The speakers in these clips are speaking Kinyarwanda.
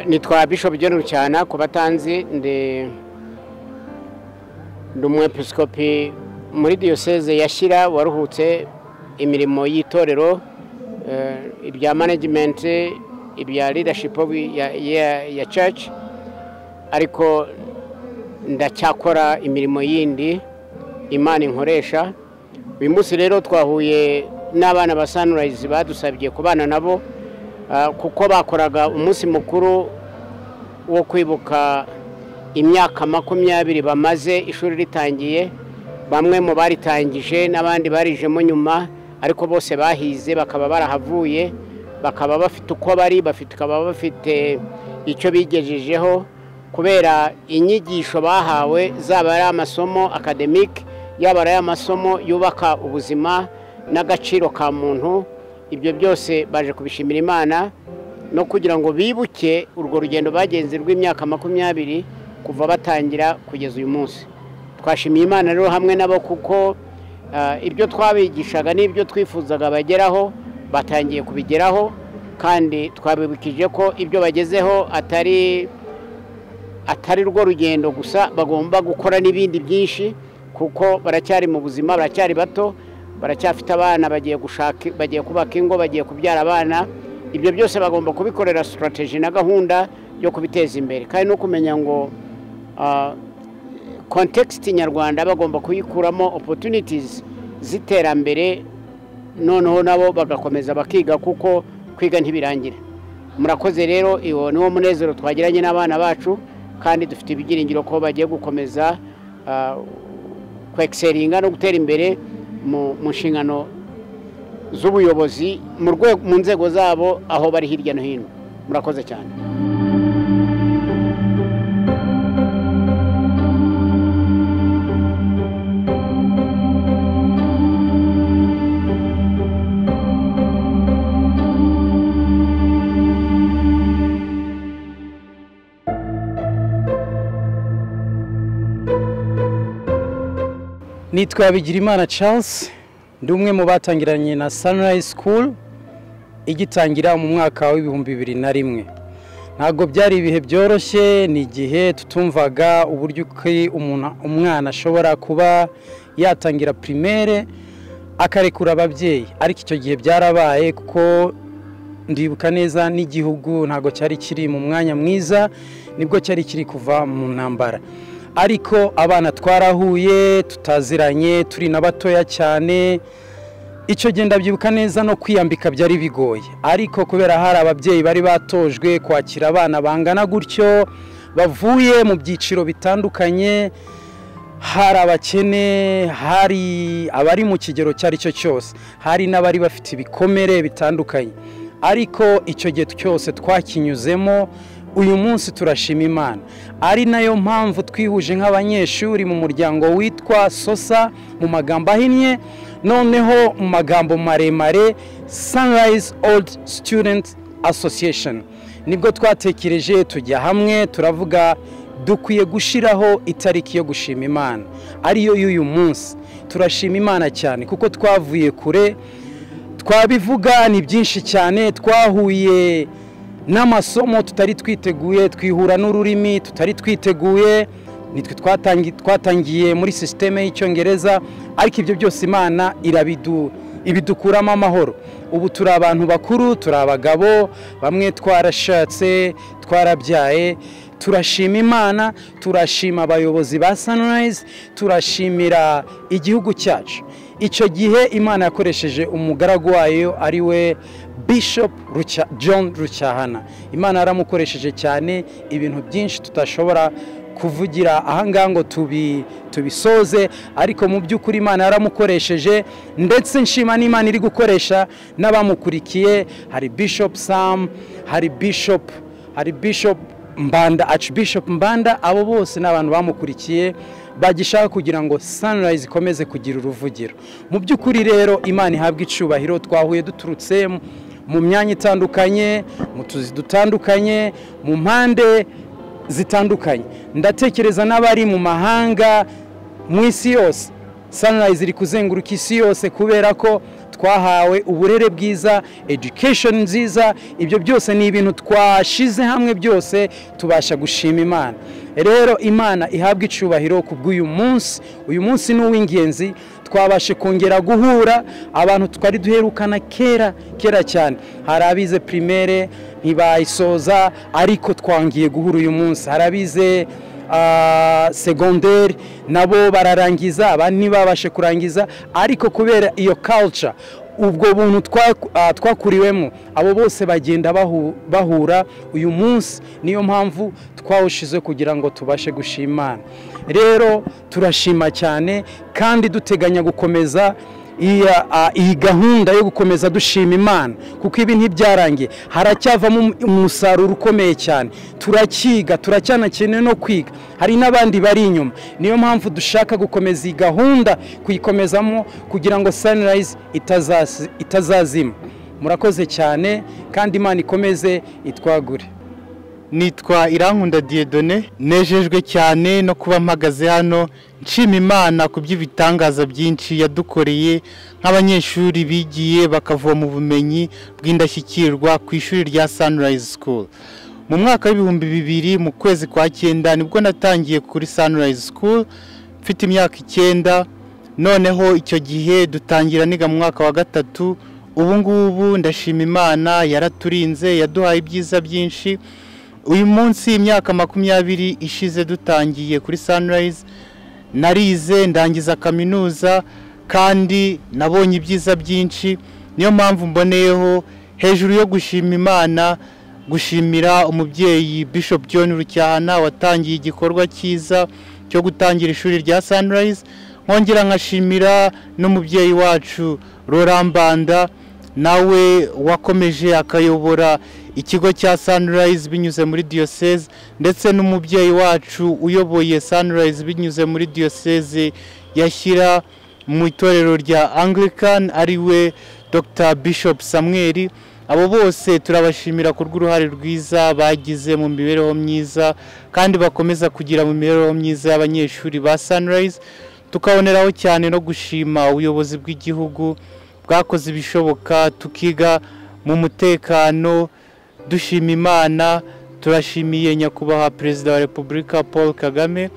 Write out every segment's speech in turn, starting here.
nitwa Bishop John Rucyahana ku batanzi ndi umwepiskopi muri diocese ya Shyira waruhutse imirimo y'itorero ibya management ibya leadership ya church ariko ndacyakora imirimo yindi Imana inkoresha. Uyu munsi rero twahuye n'abana ba Sunrise badusabye kubana nabo kuko bakoraga umunsi mukuru wo kwibuka imyaka 20 bamaze ishuri ritangiye. Bamwe mu baritangije n'abandi barijemo nyuma ariko bose bahize bakaba barahavuye, bakaba bafite uko bari bafite icyo bigejejeho kubera inyigisho bahawe, zaba ari amasomo academic, yaba ari amasomo yubaka ubuzima n'agaciro ka muntu. Ibyo byose baje kubishimira Imana no kugira ngo bibuke urwo rugendo bagenze rw'imyaka 20 kuva batangira kugeza uyu munsi. Twashimiye Imana rero hamwe nabo kuko ibyo twabigishaga n'ibyo twifuzaga bageraho batangiye kubigeraho, kandi twabibukije ko ibyo bagezeho atari rwo rugendo gusa, bagomba gukora n'ibindi byinshi kuko baracyari mu buzima, baracyari bato, baracyafite abana, bagiye kubaka ingo, bagiye kubyara abana. Ibyo byose bagomba kubikorera strategy na gahunda yo kubiteza imbere, kandi no kumenya ngo context nyarwanda bagomba kuyikuramo opportunities ziterambere, noneho nabo bagakomeza bakiga kuko kwiga ntibirangira. Murakoze rero, iwo niwo munezero twagiranye n'abana bacu, kandi dufite ibigiringiro ko bagiye gukomeza kwexeringa no gutera imbere mu nshingano z'ubuyobozi mu nzego zabo aho bari hirya no hino. Murakoze cyane. Nitwa Bigirimana Charles, ndi umwe mu batangiranye na Sunrise School igitangira mu mwaka wa 2001. Ntabwo byari ibihe byoroshye, ni igihe tutumvaga uburyo umwana ashobora kuba yatangira primaire akarekura ababyeyi, ariko icyo gihe byarabaye kuko ndibuka neza n'igihugu ntabwo cyari kiri mu mwanya mwiza, nibwo cyari kiri kuva mu ntambara. Ariko abana twarahuye tutaziranye, turi nabatoya cyane. Icyo gihe ndabyibuka neza no kwiyambika byari bigoye, ariko kubera hari ababyeyi bari batojwe kwakira abana bangana gutyo bavuye mu byiciro bitandukanye, hari abakene, hari abari mu kigero cyari cyo cyose, hari n'abari bafite ibikomere bitandukanye. Ariko icyo gihe cyose twakinyuzemo. Uyu munsi turashima Imana, ari nayo mpamvu twihuje nk'abanyeshuri mu muryango witwa SOSA mu magambo ahinnye, noneho mu magambo maremare Sunrise Old Student Association. Nibwo twatekereje tujya hamwe turavuga dukwiye gushiraho itariki yo gushima Imana, ariyo y'uyu munsi. Turashima Imana cyane kuko twavuye kure, twabivuga ni byinshi cyane, twahuye n'amasomo tutari twiteguye, twihura n'ururimi tutari twiteguye, nitwe twatangiye muri systeme y'Icyongereza, ariko ibyo byose Imana ibidukuramo amahoro. Ubu turi abantu bakuru, turi abagabo, bamwe twarashatse, twarabyaye. Turashima Imana, turashima abayobozi ba Sunrise, turashimira igihugu cyacu. Icyo gihe Imana yakoresheje umugaragu wayo ari we Bishop John Rucyahana. Imana yaramukoresheje cyane, ibintu byinshi tutashobora kuvugira ahangaha ngo tubisoze, ariko mu by'ukuri Imana yaramukoresheje, ndetse nshima n'Imana iri gukoresha n'abamukurikiye. Hari Bishop Sam, hari Bishop Mbanda, Archbishop Mbanda, abo bose n'abantu bamukurikiye bagishaka kugira ngo Sunrise ikomeze kugira uruvugiro. Mu by'ukuri rero Imana ihabwa icubahiro. Twahuye duturutse mu myanya itandukanye, mu tuzi dutandukanye, mu mpande zitandukanye. Ndatekereza n'abari mu mahanga, mu isi yose. Sunrise iri kuzenguruka isi yose kubera ko twahawe uburere bwiza, education nziza, ibyo byose ni ibintu twashize hamwe byose tubasha gushima Imana. Rero Imana ihabwa icubahiro kubw'uyu munsi. Uyu munsi ni uw'ingenzi, twabashe kongera guhura abantu twari duherukana kera cyane. Hari abize primaire ntibayisoza ariko twangiye guhura uyu munsi. Hari abize secondaire nabo bararangiza, abandi ntibabashe kurangiza, ariko kubera iyo culture, ubwo buntu twakuriwemo, abo bose bagenda bahura uyu munsi. Niyo mpamvu twawushize kugira ngo tubashe gushima. Rero turashima cyane kandi duteganya gukomeza iyi gahunda yo gukomeza dushima Imana, kuko ibi ntibyarangiye, haracyavamo umusaruro ukomeye cyane. Turakiga, turacyanakeneye no kwiga, hari n'abandi bari inyuma. Niyo mpamvu dushaka gukomeza iyi gahunda, kuyikomezamo kugira ngo Sunrise itazazima. Murakoze cyane kandi Imana ikomeze itwagure. Nitwa Irankunda Dieudonné, nejejwe cyane no kuba mpagaze hano nshima Imana ku by'ibitangaza byinshi yadukoreye nk'abanyeshuri bigiye bakavoma ubumenyi bw'indashyikirwa ku ishuri rya Sunrise School. Mu mwaka w'ibihumbi 2000 mu kwezi kwa 9 nibwo natangiye kuri Sunrise School mfite imyaka 9. Noneho icyo gihe dutangira niga mu mwaka wa 3. Ubu ngubu ndashima Imana, yaraturinze, yaduhaye ibyiza byinshi. Uyu munsi imyaka 20 ishize dutangiye kuri Sunrise, narize ndangiza kaminuza kandi nabonye ibyiza byinshi. Niyo mpamvu mboneyeho hejuru yo gushima Imana, gushimira umubyeyi Bishop John Rucyahana watangiye igikorwa cyiza cyo gutangira ishuri rya Sunrise. Nkongera nkashimira n'umubyeyi wacu Rorambanda, nawe wakomeje akayobora ikigo cya Sunrise binyuze muri diocese, ndetse n'umubyeyi wacu uyoboye Sunrise binyuze muri diocese yashyira mu itorero rya Anglican ariwe Dr. Bishop Samuel. Abo bose turabashimira ku rw'uruhare rwiza bagize mu mibereho myiza kandi bakomeza kugira mu mibereho myiza y'abanyeshuri ba Sunrise. Tukaboneraho cyane no gushima ubuyobozi bw'igihugu bwakoze ibishoboka tukiga mu mutekano. Dushima Imana, turashimiye nyakubahwa Perezida wa Repubulika Paul Kagame,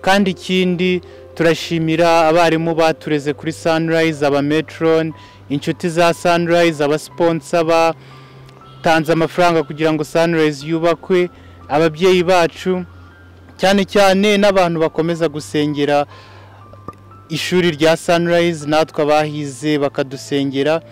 kandi ikindi turashimira abarimu batureze kuri Sunrise, aba matron, inshuti za Sunrise, aba sponsor batanze amafaranga kugira ngo Sunrise yubakwe, ababyeyi bacu, cyane cyane n'abantu bakomeza gusengera ishuri rya Sunrise, natwe abahize bakadusengera.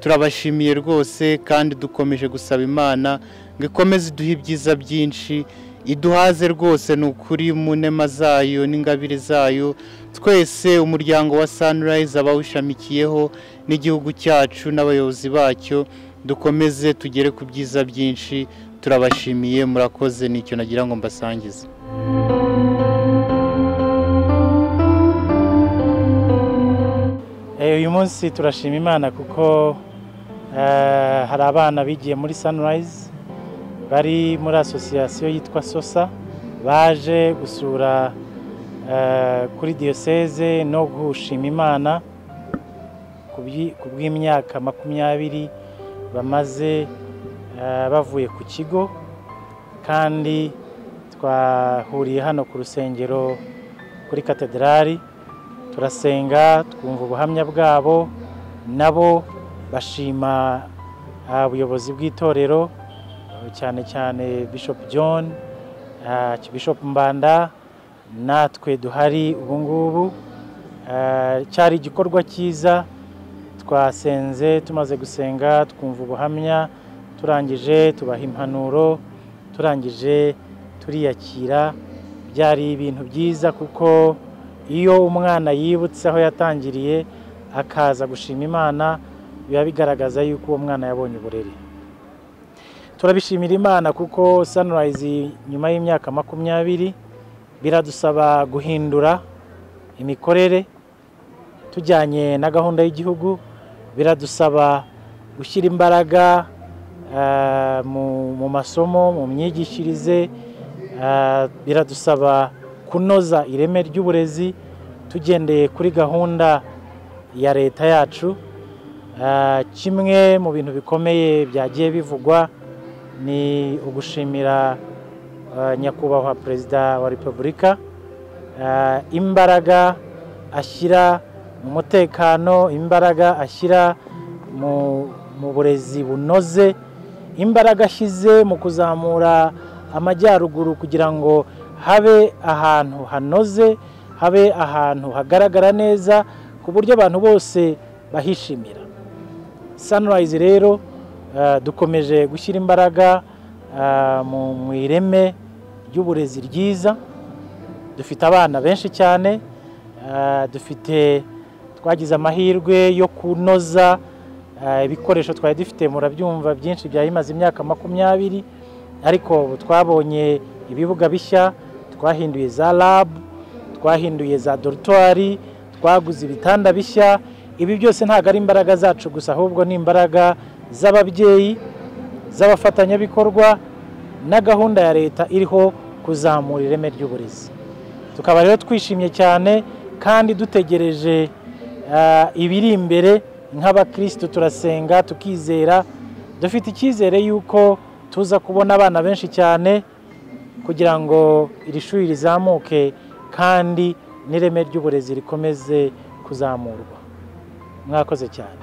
Turabashimiye rwose kandi dukomeje gusaba Imana ngo ikomeze iduhe ibyiza byinshi, iduhaze rwose n'ukuri mu nema zayo n'ingabire zayo. Twese umuryango wa Sunrise, abawushamikiyeho n'igihugu cyacu n'abayobozi bacyo, dukomeze tugere ku byiza byinshi. Turabashimiye, murakoze. Nicyo nagira ngo mbasangize. Uyu munsi turashima Imana kuko hari abana bigiye muri Sunrise bari muri association yitwa SOSA, baje gusura kuri diocese no gushima Imana kubw'imyaka 20 bamaze bavuye ku kigo. Kandi twahuriye hano ku rusengero kuri katedrali, turasenga twumva ubuhamya bwabo, nabo bashima ubuyobozi bw'itorero, cyane cyane Bishop John, Bishop Mbanda, natwe duhari ubu ngubu. Cyari igikorwa cyiza, twasenze, tumaze gusenga twumva ubuhamya, turangije tubaha impanuro, turangije turiyakira. Byari ibintu byiza kuko iyo umwana yibutse aho yatangiriye akaza gushima Imana, biba bigaragaza yuko uwo mwana yabonye uburere. Turabishimira Imana kuko Sunrise nyuma y'imyaka 20 biradusaba guhindura imikorere tujyanye na gahunda y'igihugu, biradusaba gushyira imbaraga mu masomo, mu myigishirize, biradusaba kunoza ireme ry'uburezi tugendeye kuri gahunda ya leta yacu. kimwe mu bintu bikomeye byagiye bivugwa ni ugushimira nyakubahwa Perezida wa Repubulika imbaraga ashyira mu mutekano, imbaraga ashyira mu burezi bunoze, imbaraga ashyize mu kuzamura amajyaruguru kugira ngo habe ahantu hanoze, habe ahantu hagaragara neza ku buryo abantu bose bahishimira. Sunrise rero dukomeje gushyira imbaraga mu ireme ry'uburezi ryiza. Dufite abana benshi cyane, twagize amahirwe yo kunoza ibikoresho twari dufite, murabyumva byinshi byari bimaze imyaka 20, ariko twabonye ibibuga bishya, twahinduye za lab, twahinduye za dortoir, twaguze ibitanda bishya. Ibi byose ntabwo ari imbaraga zacu gusa, ahubwo ni imbaraga z'ababyeyi, z'abafatanyabikorwa na gahunda ya leta iriho kuzamura ireme ry'uburezi. Tukaba rero twishimye cyane kandi dutegereje ibiri imbere. Nk'abakristo turasenga tukizera, dufite icyizere yuko tuza kubona abana benshi cyane kugira ngo iri shuri rizamuke kandi n'ireme ry'uburezi rikomeze kuzamurwa. Mwakoze cyane.